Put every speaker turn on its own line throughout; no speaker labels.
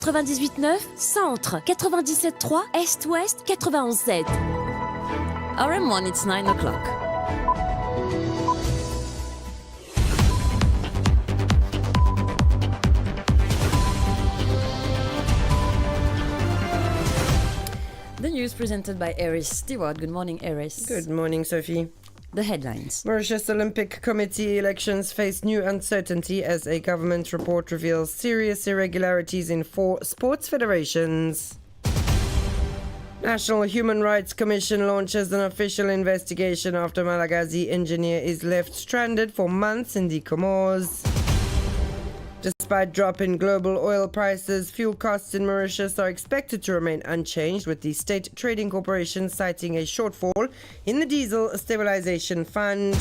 98.9, Centre, 97.3, Est-Ouest, 91.7. RM1, it's 9 o'clock. The news presented by Eris Stewart. Good morning, Eris.
Good morning, Sophie.
The headlines.
Mauritius Olympic Committee elections face new uncertainty as a government report reveals serious irregularities in 4 sports federations. National Human Rights Commission launches an official investigation after Malagasy engineer is left stranded for months in the Comores. Despite drop in global oil prices, fuel costs in Mauritius are expected to remain unchanged, with the State Trading Corporation citing a shortfall in the Diesel Stabilization Fund.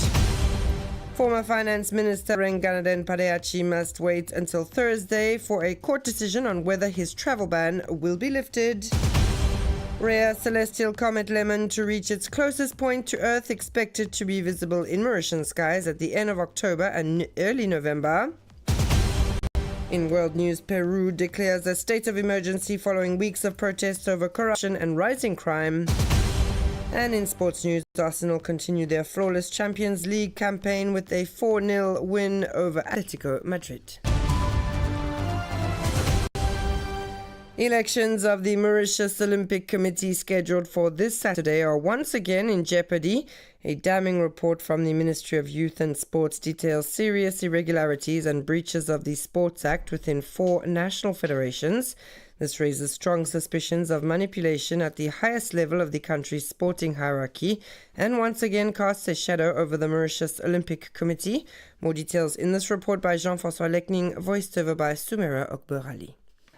Former Finance Minister Renganaden Padeachi must wait until Thursday for a court decision on whether his travel ban will be lifted. Rare celestial comet Lemon to reach its closest point to Earth, expected to be visible in Mauritian skies at the end of October and early November. In world news, Peru declares a state of emergency following weeks of protests over corruption and rising crime. And in sports news, Arsenal continue their flawless Champions League campaign with a 4-0 win over Atletico Madrid. Elections of the Mauritius Olympic Committee scheduled for this Saturday are once again in jeopardy. A damning report from the Ministry of Youth and Sports details serious irregularities and breaches of the Sports Act within 4 national federations. This raises strong suspicions of manipulation at the highest level of the country's sporting hierarchy and once again casts a shadow over the Mauritius Olympic Committee. More details in this report by Jean-François Lekning, voiced over by Sumera Okberali.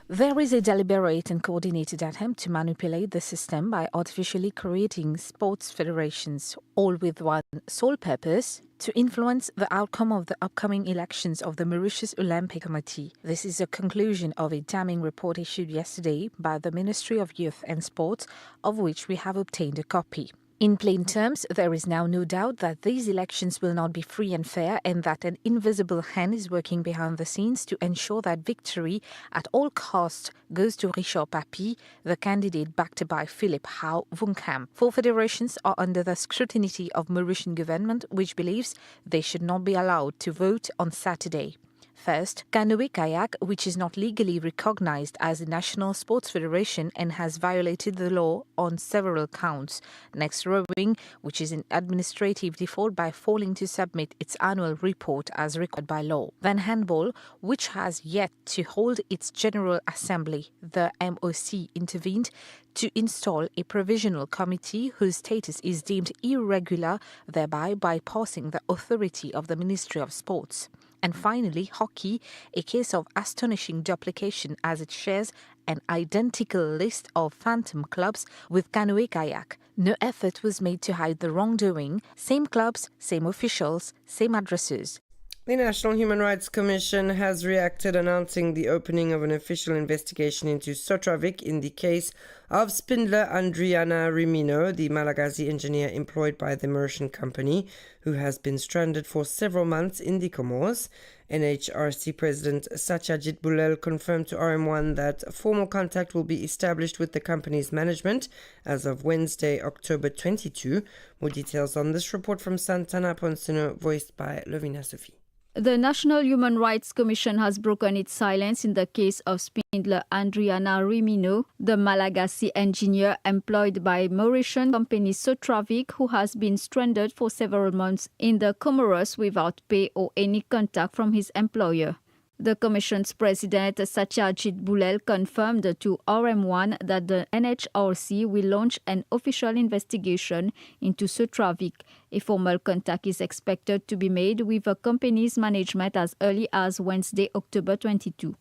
There is a deliberate and coordinated attempt to manipulate the system by artificially creating sports federations, all with one sole purpose: to influence the outcome of the upcoming elections of the Mauritius Olympic Committee. This is a conclusion of a damning report issued yesterday by the Ministry of Youth and Sports, of which we have obtained a copy. In plain terms, there is now no doubt that these elections will not be free and fair, and that an invisible hand is working behind the scenes to ensure that victory at all costs goes to Richard Papi, the candidate backed by Philip Hau Vunkam. 4 federations are under the scrutiny of Mauritian government, which believes they should not be allowed to vote on Saturday. First, Canoe Kayak, which is not legally recognized as a national sports federation and has violated the law on several counts. Next, rowing, which is in administrative default by failing to submit its annual report as required by law. Then handball, which has yet to hold its General Assembly. The MOC intervened to install a provisional committee whose status is deemed irregular, thereby bypassing the authority of the Ministry of Sports. And finally, hockey, a case of astonishing duplication as it shares an identical list of phantom clubs with Canoe Kayak. No effort was made to hide the wrongdoing. Same clubs, same officials, same addresses.
The National Human Rights Commission has reacted, announcing the opening of an official investigation into Sotravik in the case of Spindler Andriana Rimino, the Malagasy engineer employed by the Mauritian company, who has been stranded for several months in the Comores. NHRC President Satyajit Boulel confirmed to RM1 that formal contact will be established with the company's management as of Wednesday, October 22. More details on this report from Santana Ponsono, voiced by Lovina Sophie.
The National Human Rights Commission has broken its silence in the case of Spindler Andriana Rimino, the Malagasy engineer employed by Mauritian company Sotravik, who has been stranded for several months in the Comoros without pay or any contact from his employer. The Commission's President Satyajit Boulel confirmed to RM1 that the NHRC will launch an official investigation into Sotravik. A formal contact is expected to be made with the company's management as early as Wednesday, October 22.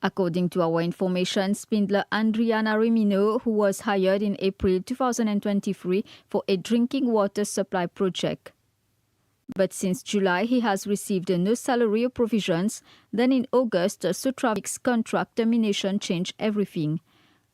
According to our information, Spindler Andriana Rimino, who was hired in April 2023 for a drinking water supply project. But since July, he has received no salary or provisions. Then in August, Sotravik's contract termination changed everything.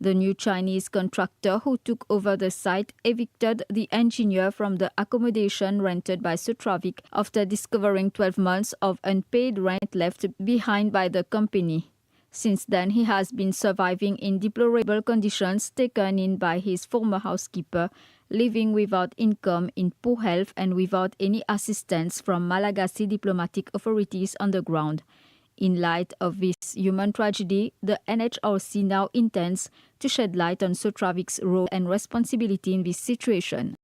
The new Chinese contractor who took over the site evicted the engineer from the accommodation rented by Sotravik after discovering 12 months of unpaid rent left behind by the company. Since then, he has been surviving in deplorable conditions taken in by his former housekeeper, living without income, in poor health, and without any assistance from Malagasy diplomatic authorities on the ground. In light of this human tragedy, the NHRC now intends to shed light on Sotravik's role and responsibility in this situation.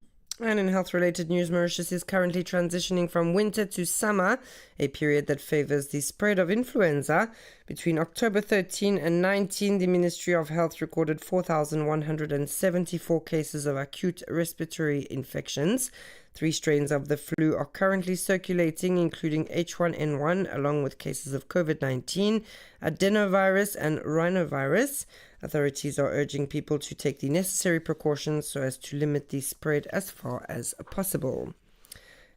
And in health-related news, Mauritius is currently transitioning from winter to summer, a period that favours the spread of influenza. Between October 13 and 19, the Ministry of Health recorded 4,174 cases of acute respiratory infections. 3 strains of the flu are currently circulating, including H1N1, along with cases of COVID-19, adenovirus and rhinovirus. Authorities are urging people to take the necessary precautions so as to limit the spread as far as possible.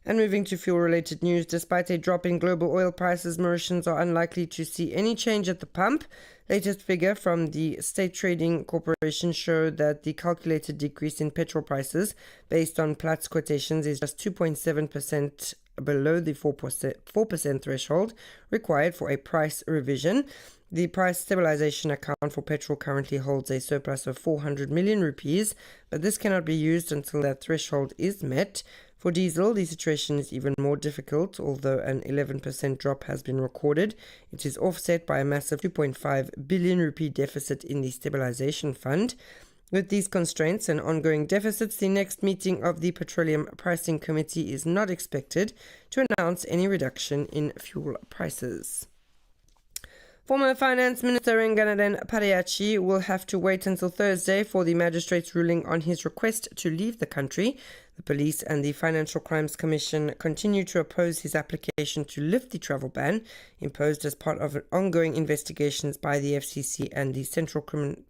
And moving to fuel-related news, despite a drop in global oil prices, Mauritians are unlikely to see any change at the pump. Latest figure from the State Trading Corporation showed that the calculated decrease in petrol prices based on Platts quotations is just 2.7% below the 4% threshold required for a price revision. The price stabilization account for petrol currently holds a surplus of 400 million rupees, but this cannot be used until that threshold is met. For diesel, the situation is even more difficult. Although an 11% drop has been recorded, it is offset by a massive 2.5 billion rupee deficit in the stabilization fund. With these constraints and ongoing deficits, the next meeting of the Petroleum Pricing Committee is not expected to announce any reduction in fuel prices. Former Finance Minister Nganaden Parayachi will have to wait until Thursday for the magistrate's ruling on his request to leave the country. The police and the Financial Crimes Commission continue to oppose his application to lift the travel ban imposed as part of ongoing investigations by the FCC and the Central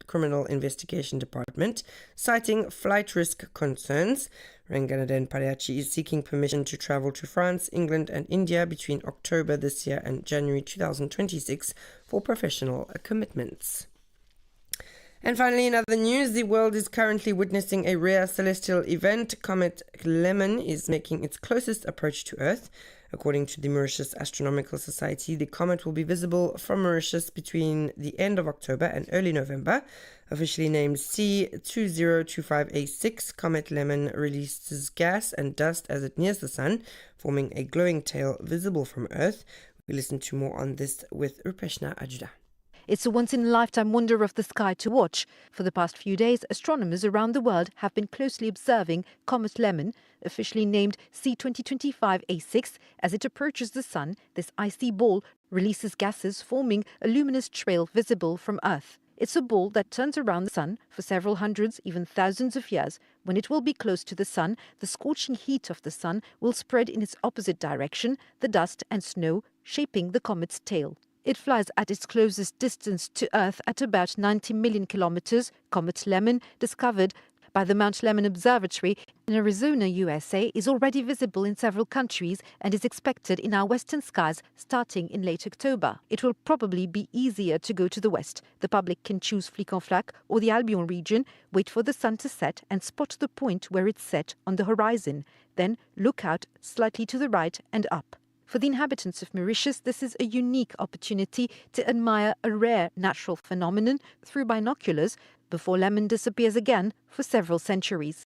Criminal Investigation Department, citing flight risk concerns. Nganaden Parayachi is seeking permission to travel to France, England and India between October this year and January 2026 for professional commitments. And finally, in other news, the world is currently witnessing a rare celestial event. Comet Lemon is making its closest approach to Earth. According to the Mauritius Astronomical Society, the comet will be visible from Mauritius between the end of October and early November. Officially named C2025A6, Comet Lemon releases gas and dust as it nears the Sun, forming a glowing tail visible from Earth. We listen to more on this with Rupeshna Ajuda.
It's a once-in-a-lifetime wonder of the sky to watch. For the past few days, astronomers around the world have been closely observing Comet Lemon, officially named C2025A6. As it approaches the Sun, this icy ball releases gases, forming a luminous trail visible from Earth. It's a ball that turns around the Sun for several hundreds, even thousands of years. When it will be close to the Sun, the scorching heat of the Sun will spread in its opposite direction, the dust and snow shaping the comet's tail. It flies at its closest distance to Earth at about 90 million kilometers. Comet Lemon, discovered by the Mount Lemmon Observatory in Arizona, USA, is already visible in several countries and is expected in our western skies starting in late October. It will probably be easier to go to the west. The public can choose Flic-en-Flac or the Albion region, wait for the sun to set and spot the point where it's set on the horizon. Then look out slightly to the right and up. For the inhabitants of Mauritius, this is a unique opportunity to admire a rare natural phenomenon through binoculars before Lemon disappears again for several centuries.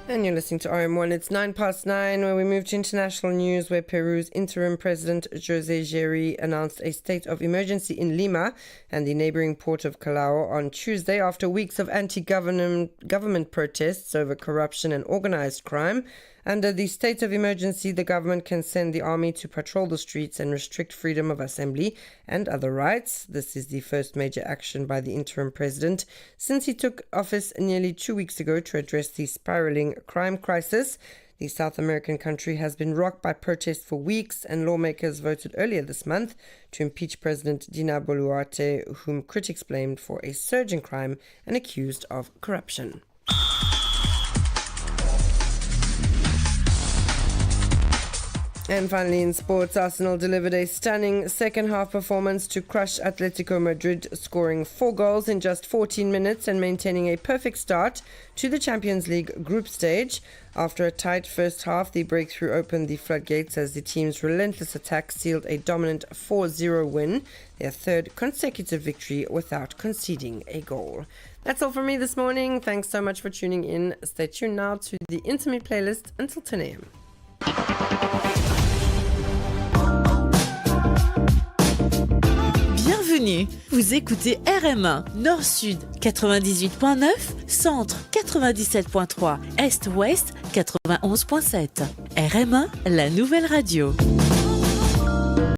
And you're listening to RM1. It's 9:09, where we move to international news, where Peru's interim president José Geri announced a state of emergency in Lima and the neighboring port of Callao on Tuesday after weeks of anti-government protests over corruption and organized crime. Under the state of emergency, the government can send the army to patrol the streets and restrict freedom of assembly and other rights. This is the first major action by the interim president since he took office nearly 2 weeks ago to address the spiraling crime crisis. The South American country has been rocked by protests for weeks, and lawmakers voted earlier this month to impeach President Dina Boluarte, whom critics blamed for a surge in crime and accused of corruption. And finally in sports, Arsenal delivered a stunning second-half performance to crush Atletico Madrid, scoring 4 goals in just 14 minutes and maintaining a perfect start to the Champions League group stage. After a tight first half, the breakthrough opened the floodgates as the team's relentless attack sealed a dominant 4-0 win, their third consecutive victory without conceding a goal. That's all from me this morning. Thanks so much for tuning in. Stay tuned now to the Intimate playlist until 10 a.m.
Bienvenue, vous écoutez RM1, Nord-Sud 98.9, Centre 97.3, Est-Ouest 91.7. RM1, la nouvelle radio.